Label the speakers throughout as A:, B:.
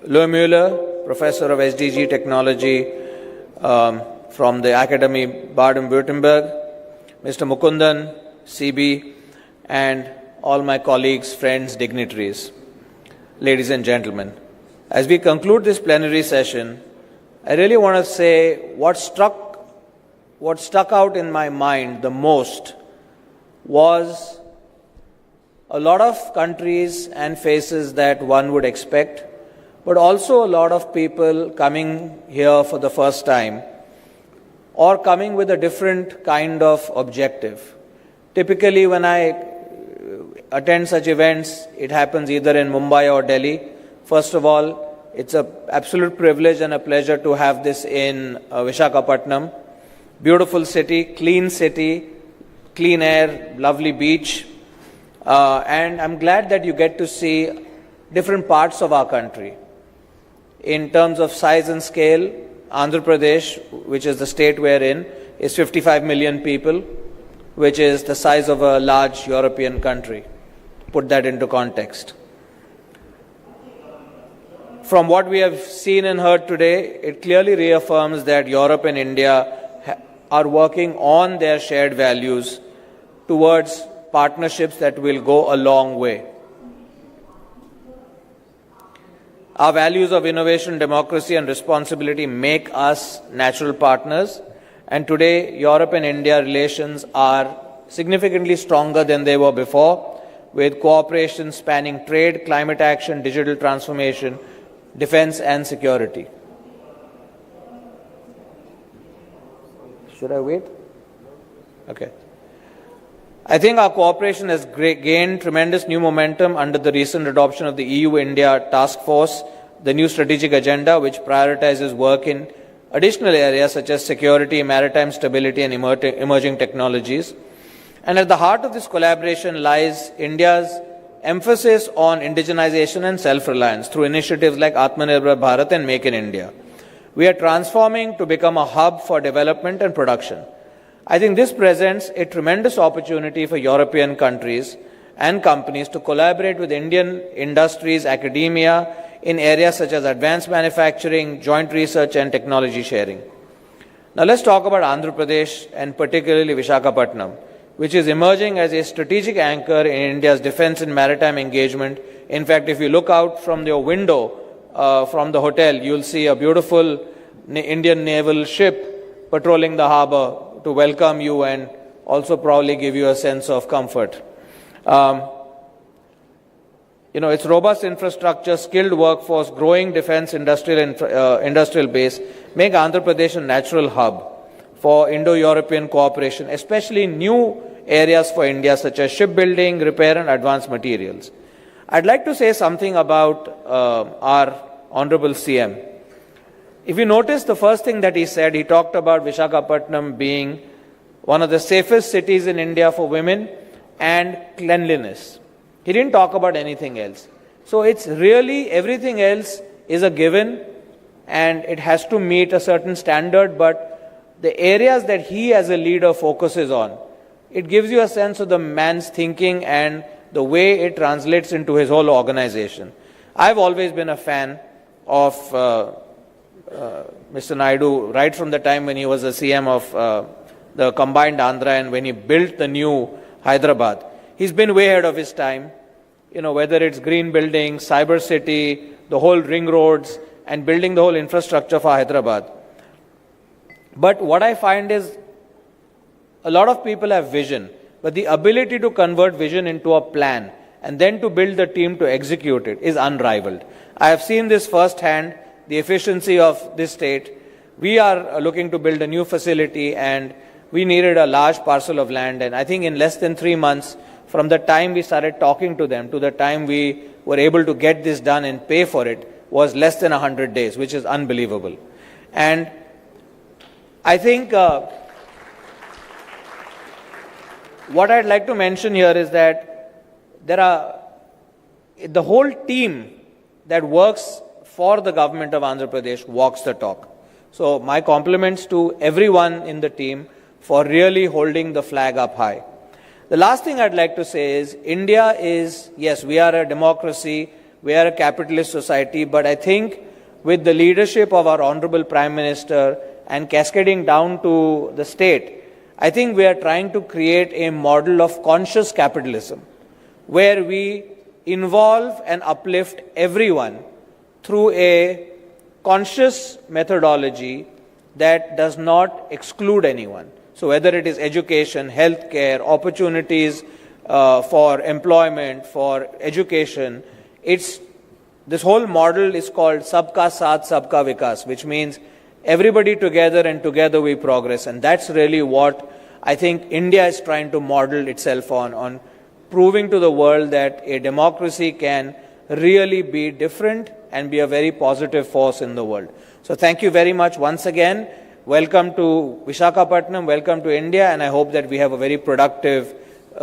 A: Lohmüller, Professor of SDG Technology from the Academy Baden-Württemberg, Mr. Mukundan, CB, and all my colleagues, friends, dignitaries. Ladies and gentlemen, as we conclude this plenary session, I really want to say what stuck out in my mind the most was a lot of countries and faces that one would expect, but also a lot of people coming here for the first time or coming with a different kind of objective. Typically, when I attend such events, it happens either in Mumbai or Delhi. First of all, it's an absolute privilege and a pleasure to have this in Visakhapatnam. Beautiful city, clean air, lovely beach. And I'm glad that you get to see different parts of our country. In terms of size and scale, Andhra Pradesh, which is the state we're in, is 55 million people, which is the size of a large European country. Put that into context. From what we have seen and heard today, it clearly reaffirms that Europe and India are working on their shared values towards partnerships that will go a long way. Our values of innovation, democracy, and responsibility make us natural partners, and today Europe and India relations are significantly stronger than they were before, with cooperation spanning trade, climate action, digital transformation, defense, and security. Should I wait? Okay. I think our cooperation has gained tremendous new momentum under the recent adoption of the EU-India Task Force, the new strategic agenda, which prioritizes work in additional areas such as security, maritime stability, and emerging technologies. And at the heart of this collaboration lies India's emphasis on indigenization and self-reliance through initiatives like Atmanirbhar Bharat and Make in India. We are transforming to become a hub for development and production. I think this presents a tremendous opportunity for European countries and companies to collaborate with Indian industries, academia, in areas such as advanced manufacturing, joint research, and technology sharing. Now let's talk about Andhra Pradesh and particularly Visakhapatnam, which is emerging as a strategic anchor in India's defense and maritime engagement. In fact, if you look out from your window from the hotel, you'll see a beautiful Indian naval ship patrolling the harbor to welcome you and also probably give you a sense of comfort. Its robust infrastructure, skilled workforce, growing defense industrial base make Andhra Pradesh a natural hub for Indo-European cooperation, especially in new areas for India such as shipbuilding, repair, and advanced materials. I'd like to say something about our Honorable CM. If you notice, the first thing that he said, he talked about Visakhapatnam being one of the safest cities in India for women and cleanliness. He didn't talk about anything else. So it's really everything else is a given and it has to meet a certain standard, but the areas that he as a leader focuses on, it gives you a sense of the man's thinking and the way it translates into his whole organization. I've always been a fan of Mr. Naidu right from the time when he was the CM of the combined Andhra and when he built the new Hyderabad. He's been way ahead of his time, whether it's green building, cyber city, the whole ring roads, and building the whole infrastructure for Hyderabad. But what I find is a lot of people have vision, but the ability to convert vision into a plan and then to build the team to execute it is unrivaled. I have seen this firsthand, the efficiency of this state. We are looking to build a new facility and we needed a large parcel of land, and I think in less than 3 months, from the time we started talking to them to the time we were able to get this done and pay for it was less than 100 days, which is unbelievable. And I think what I'd like to mention here is that the whole team that works for the government of Andhra Pradesh walks the talk. So my compliments to everyone in the team for really holding the flag up high. The last thing I'd like to say is India is, yes, we are a democracy, we are a capitalist society, but I think with the leadership of our Honorable Prime Minister and cascading down to the state, I think we are trying to create a model of conscious capitalism where we involve and uplift everyone through a conscious methodology that does not exclude anyone. So whether it is education, healthcare, opportunities for employment, for education, this whole model is called Sabka Saath, Sabka Vikas, which means everybody together and together we progress. And that's really what I think India is trying to model itself on proving to the world that a democracy can really be different and be a very positive force in the world. So thank you very much once again. Welcome to Visakhapatnam, welcome to India, and I hope that we have a very productive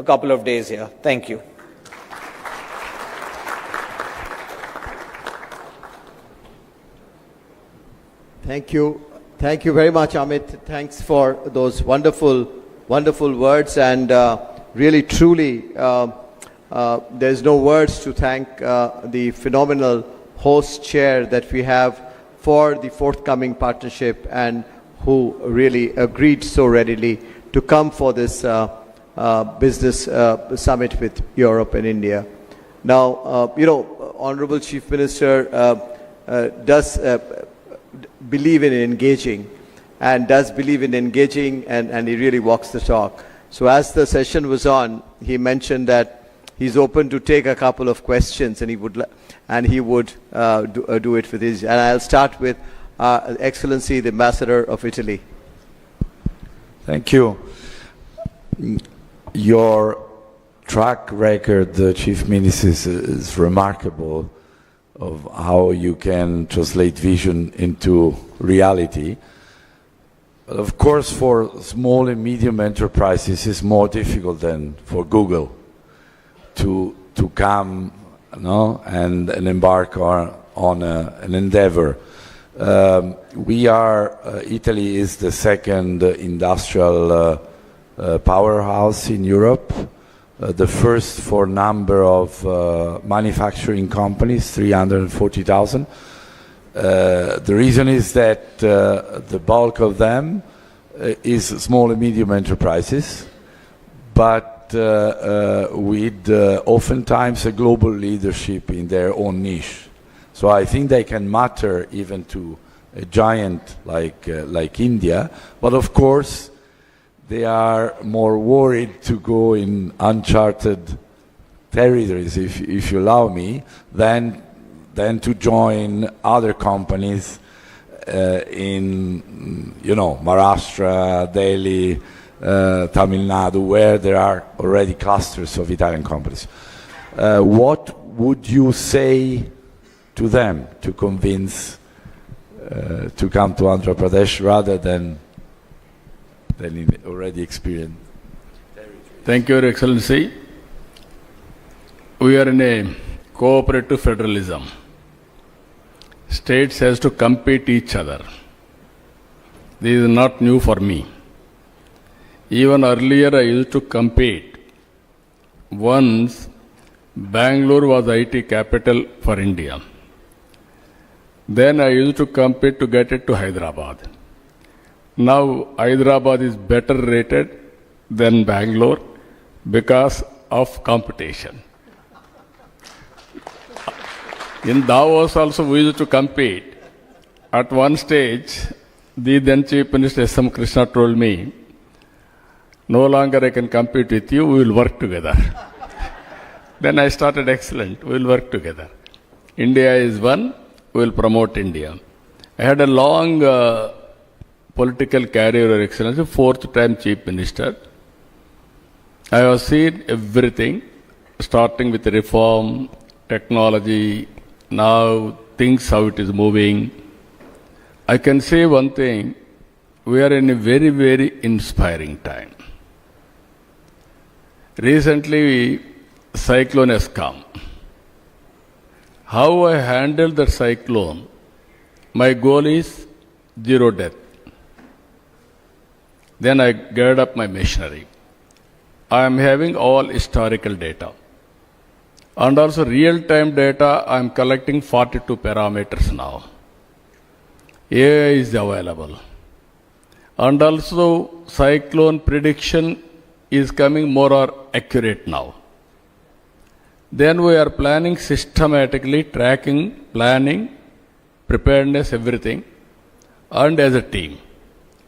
A: couple of days here. Thank you.
B: Thank you. Thank you very much, Amit. Thanks for those wonderful, wonderful words. And really, truly, there's no words to thank the phenomenal host chair that we have for the forthcoming partnership and who really agreed so readily to come for this business summit with Europe and India. Now, Honorable Chief Minister does believe in engaging and he really walks the talk. So as the session was on, he mentioned that he's open to take a couple of questions and he would do it with his. And I'll start with Excellency, the Ambassador of Italy.
C: Thank you. Your track record, Chief Minister, is remarkable of how you can translate vision into reality. But of course, for small and medium enterprises, it's more difficult than for Google to come and embark on an endeavor. Italy is the second industrial powerhouse in Europe, the first for number of manufacturing companies, 340,000. The reason is that the bulk of them is small and medium enterprises, but with oftentimes a global leadership in their own niche. So I think they can matter even to a giant like India, but of course they are more worried to go in uncharted territories, if you allow me, than to join other companies in Maharashtra, Delhi, Tamil Nadu, where there are already clusters of Italian companies. What would you say to them to convince to come to Andhra Pradesh rather than in already experienced territory?
D: Thank you, Your Excellency. We are in a cooperative federalism. States has to compete each other. This is not new for me. Even earlier I used to compete. Once Bangalore was IT capital for India. Then I used to compete to get it to Hyderabad. Now Hyderabad is better rated than Bangalore because of competition. In Davos also we used to compete. At one stage, the then Chief Minister S.M. Krishna told me, no longer I can compete with you, we will work together. Then I started, excellent, we will work together. India is one, we will promote India. I had a long political career, Your Excellency, fourth time Chief Minister. I have seen everything, starting with reform, technology, now things how it is moving. I can say one thing, we are in a very, very inspiring time. Recently, cyclone has come. How I handle that cyclone, my goal is zero death. Then I geared up my machinery. I am having all historical data. And also real-time data, I'm collecting 42 parameters now. AI is available. And also cyclone prediction is coming more or accurate now. Then we are planning systematically, tracking, planning, preparedness, everything, and as a team.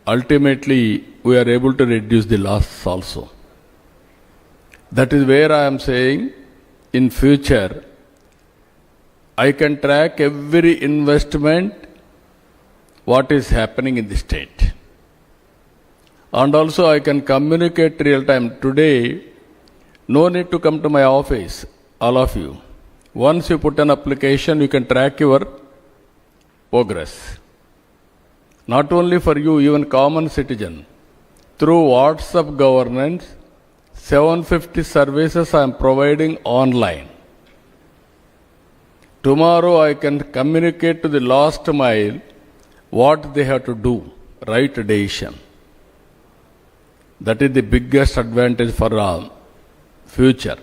D: Ultimately, we are able to reduce the losses also. That is where I am saying, in future, I can track every investment, what is happening in the state. And also I can communicate real time. Today, no need to come to my office, all of you. Once you put an application, you can track your progress. Not only for you, even common citizen. Through WhatsApp governance, 750 services I am providing online. Tomorrow I can communicate to the last mile what they have to do, right decision. That is the biggest advantage for our future.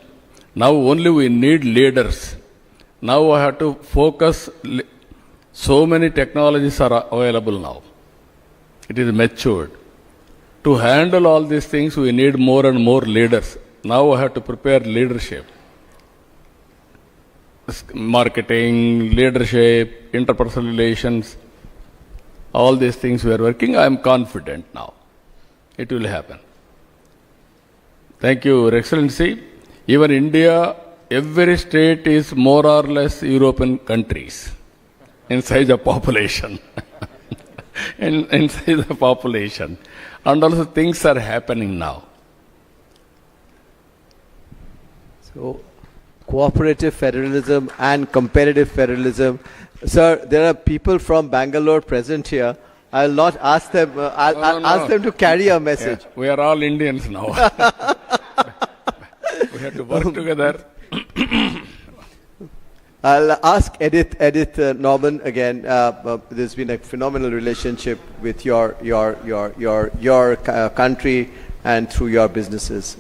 D: Now only we need leaders. Now I have to focus. So many technologies are available now. It is matured. To handle all these things, we need more and more leaders. Now I have to prepare leadership. Marketing, leadership, interpersonal relations, all these things we are working. I am confident now. It will happen. Thank you, Your Excellency. Even India, every state is more or less European countries in size of population. in size of population. And also things are happening now.
B: So, cooperative federalism and competitive federalism. Sir, there are people from Bangalore present here. I'll not ask them, I'll ask them to carry a message.
D: Yeah, we are all Indians now. We have to work together.
B: I'll ask Edith Norman again. There's been a phenomenal relationship with your country and through your businesses.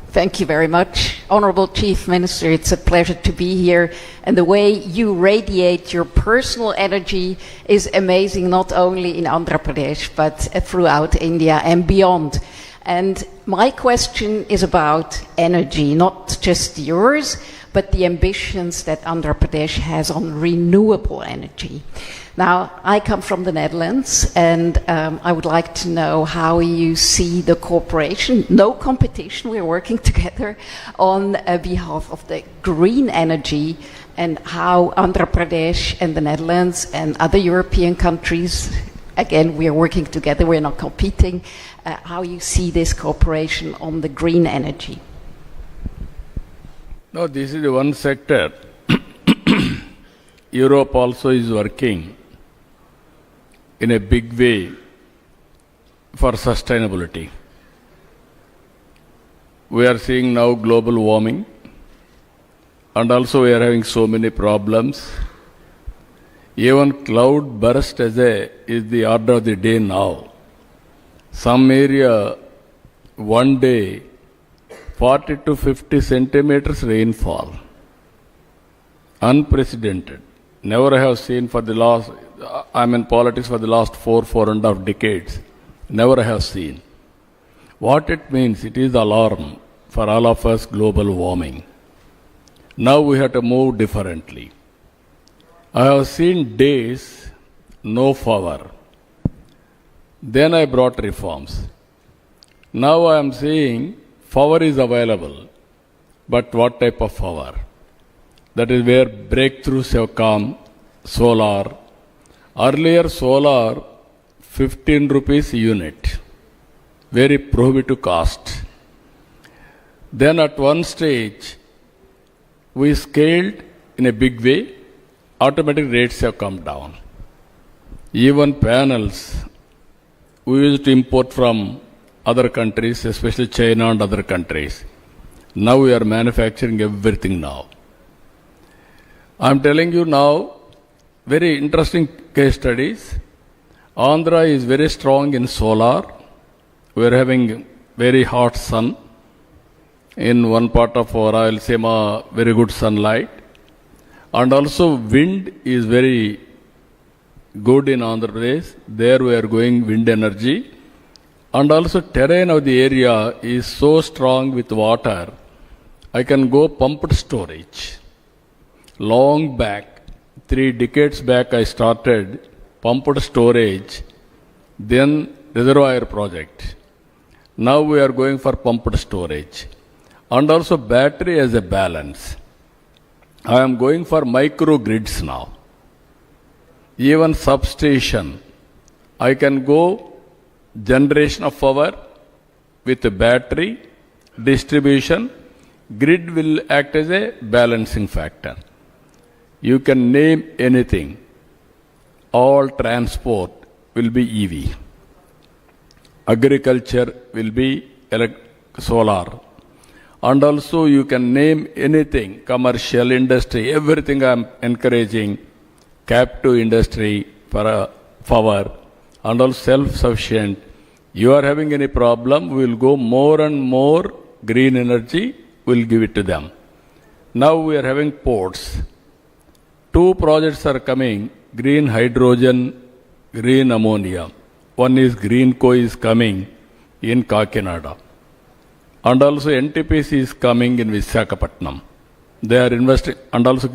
E: Thank you very much. Honorable Chief Minister, it's a pleasure to be here. And the way you radiate your personal energy is amazing, not only in Andhra Pradesh, but throughout India and beyond. And my question is about energy, not just yours, but the ambitions that Andhra Pradesh has on renewable energy. Now, I come from the Netherlands, and I would like to know how you see the cooperation, no competition, we're working together on behalf of the green energy, and how Andhra Pradesh and the Netherlands and other European countries, again, we are working together, we're not competing, how you see this cooperation on the green energy.
D: No, this is the one sector. Europe also is working in a big way for sustainability. We are seeing now global warming, and also we are having so many problems. Even cloud burst is the order of the day now. Some area, one day, 40 to 50 centimeters rainfall. Unprecedented. Never have seen for the last, I'm in politics for the last 4.5 decades. Never have seen. What it means, it is alarm for all of us, global warming. Now we have to move differently. I have seen days, no power. Then I brought reforms. Now I am saying power is available, but what type of power? That is where breakthroughs have come. Solar. Earlier solar, 15 rupees unit. Very prohibitive cost. Then at one stage, we scaled in a big way. Automatic rates have come down. Even panels, we used to import from other countries, especially China and other countries. Now we are manufacturing everything now. I'm telling you now, very interesting case studies. Andhra is very strong in solar. We are having very hot sun. In one part of our Rayalaseema, very good sunlight. And also wind is very good in Andhra Pradesh. There we are going wind energy. And also terrain of the area is so strong with water, I can go pumped storage. Long back, 3 decades back I started pumped storage, then reservoir project. Now we are going for pumped storage. And also battery as a balance. I am going for microgrids now. Even substation, I can go generation of power with a battery, distribution, grid will act as a balancing factor. You can name anything. All transport will be EV. Agriculture will be solar. And also you can name anything, commercial industry, everything I am encouraging, captive industry for power, and also self-sufficient. You are having any problem, we will go more and more green energy, we will give it to them. Now we are having ports. 2 projects are coming, green hydrogen, green ammonia. One is Greenco is coming in Kakinada. And also NTPC is coming in Visakhapatnam. They are investing, and also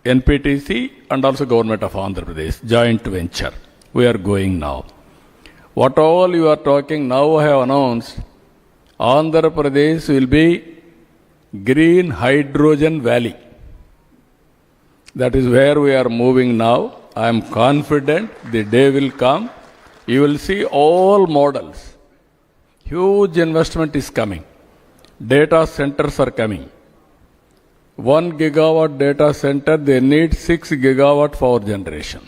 D: NPTC and also Government of Andhra Pradesh, joint venture. We are going now. What all you are talking now I have announced, Andhra Pradesh will be green hydrogen valley. That is where we are moving now. I am confident the day will come. You will see all models. Huge investment is coming. Data centers are coming. 1 gigawatt data center, they need 6 gigawatt power generation.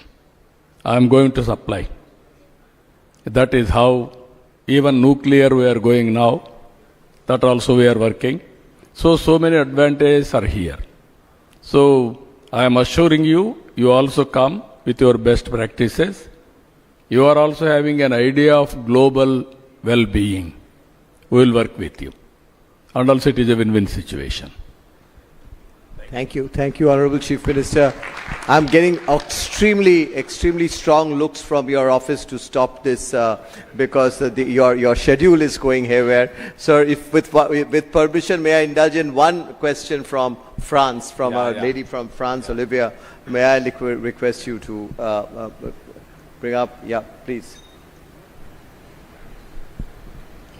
D: I am going to supply. That is how even nuclear we are going now. That also we are working. So many advantages are here. So I am assuring you, you also come with your best practices. You are also having an idea of global well-being. We will work with you. And also it is a win-win situation.
B: Thank you, Honorable Chief Minister. I'm getting extremely strong looks from your office to stop this because your schedule is going haywire. Sir, if with permission, may I indulge in one question from France, from our lady from France, Olivia. May I request you to bring up? Yeah, please.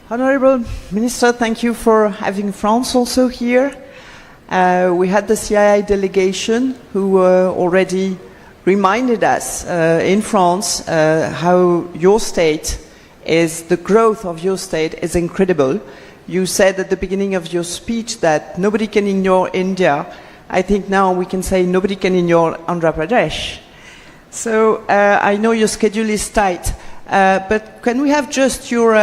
F: Honorable Minister, thank you for having France also here. We had the CII delegation who already reminded us in France how your state is, the growth of your state is incredible. You said at the beginning of your speech that nobody can ignore India. I think now we can say nobody can ignore Andhra Pradesh. So I know your schedule is tight, but can we have just your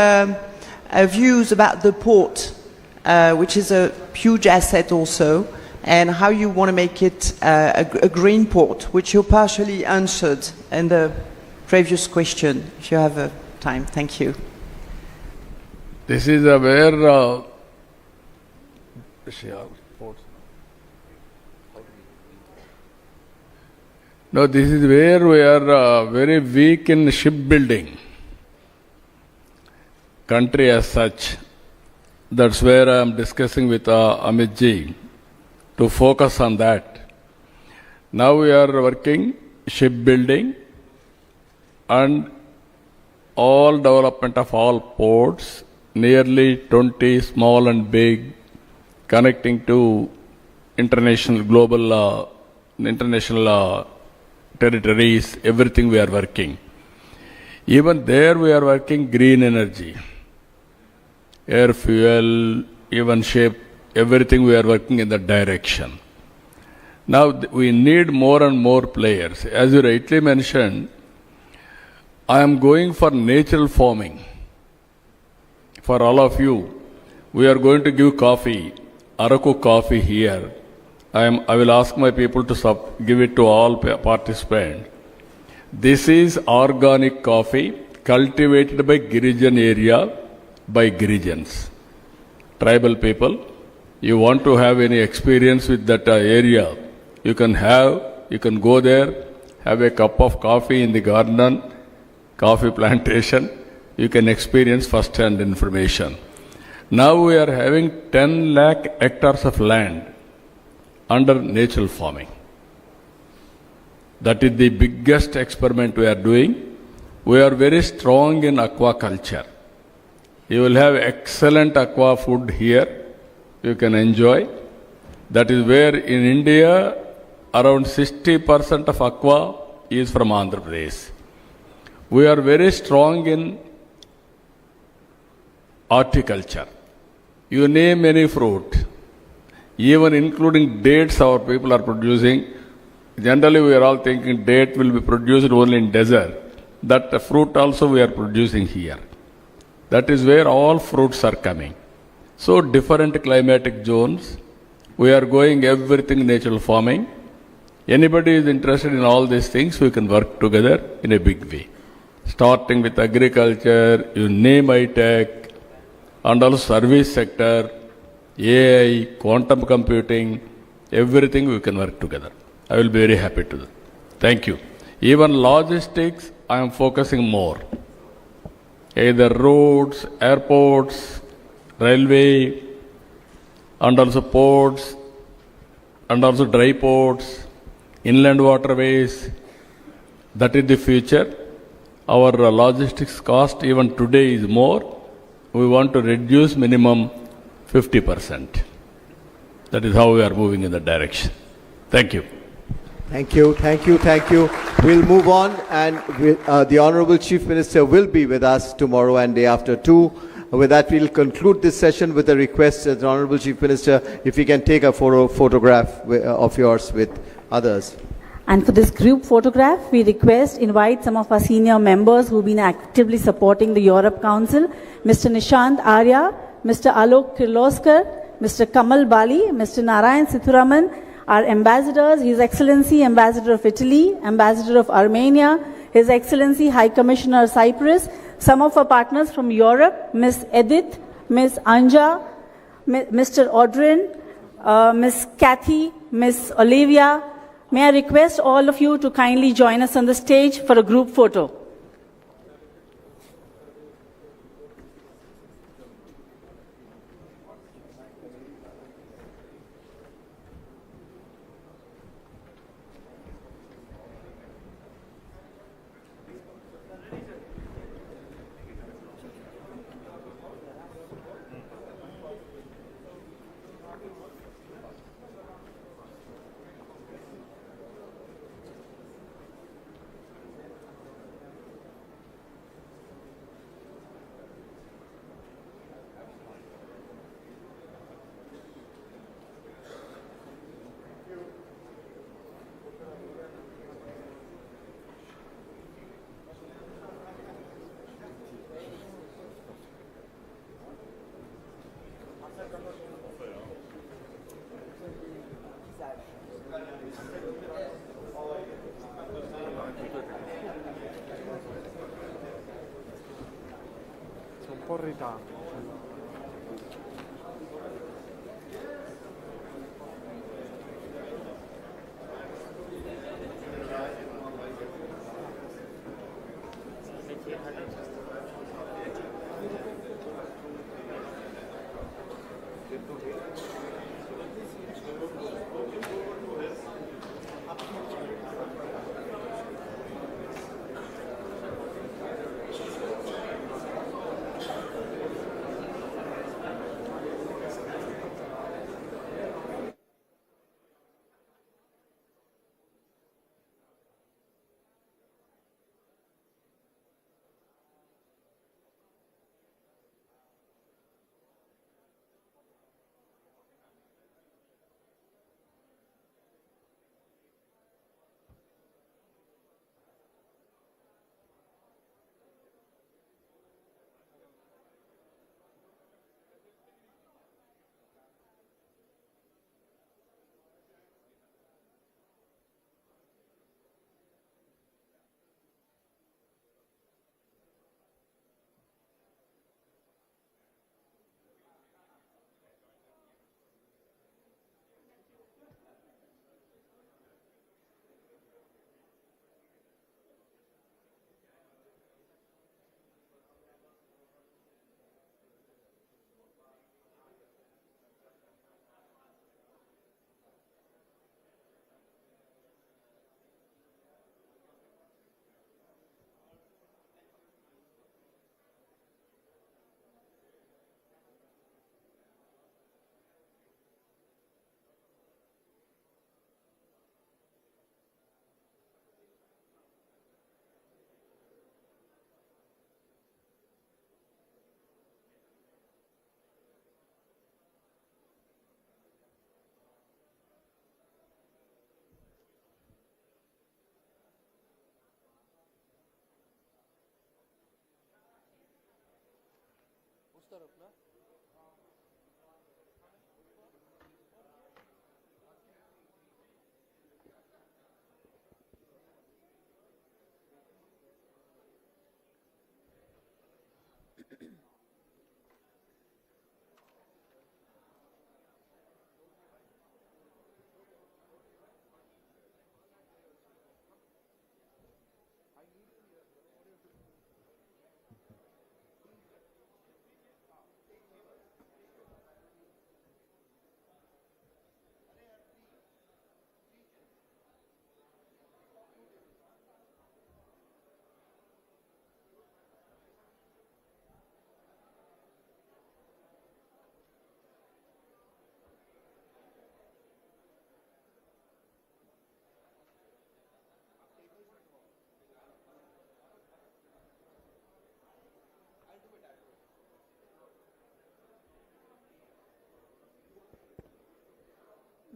F: views about the port, which is a huge asset also, and how you want to make it a green port, which you partially answered in the previous question, if you have time. Thank you.
D: This is where no, this is where we are very weak in shipbuilding. Country as such. That's where I am discussing with Amit ji to focus on that. Now we are working shipbuilding and all development of all ports, nearly 20 small and big, connecting to international, global, international territories, everything we are working. Even there we are working green energy. Air fuel, even shape, everything we are working in that direction. Now we need more and more players. As you rightly mentioned, I am going for natural farming. For all of you, we are going to give coffee, Araku coffee here. I will ask my people to give it to all participants. This is organic coffee cultivated by Girijan area by Girijans. tribal people. You want to have any experience with that area, you can go there, have a cup of coffee in the garden, coffee plantation, you can experience first-hand information. Now we are having 10 lakh hectares of land under natural farming. That is the biggest experiment we are doing. We are very strong in aquaculture. You will have excellent aqua food here. You can enjoy. That is where in India, around 60% of aqua is from Andhra Pradesh. We are very strong in horticulture. You name any fruit, even including dates our people are producing. Generally we are all thinking date will be produced only in desert. That fruit also we are producing here. That is where all fruits are coming. So different climatic zones, we are going everything natural farming. Anybody is interested in all these things, we can work together in a big way. Starting with agriculture, you name high-tech, and also service sector, AI, quantum computing, everything we can work together. I will be very happy to do. Thank you. Even logistics, I am focusing more. Either roads, airports, railway, and also ports, and also dry ports, inland waterways. That is the future. Our logistics cost even today is more. We want to reduce minimum 50%. That is how we are moving in that direction. Thank you.
B: Thank you, thank you, thank you. We'll move on, and the Honorable Chief Minister will be with us tomorrow and day after too. With that, we'll conclude this session with a request that the Honorable Chief Minister, if he can take a photograph of yours with others.
G: And for this group photograph, we invite some of our senior members who've been actively supporting the Europe Council, Mr. Nishant Arya, Mr. Alok Kirloskar, Mr. Kamal Bali, Mr. Narayan Sithuraman, our ambassadors, His Excellency Ambassador of Italy, Ambassador of Armenia, His Excellency High Commissioner Cyprus, some of our partners from Europe, Ms. Edith, Ms. Anja, Mr. Audrin, Ms. Kathy, Ms. Olivia. May I request all of you to kindly join us on the stage for a group photo.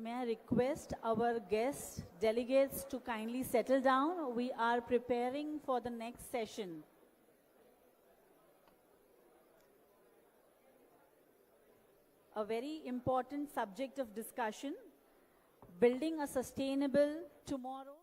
G: May I request our guest delegates to kindly settle down. We are preparing for the next session. A very important subject of discussion, building a sustainable tomorrow.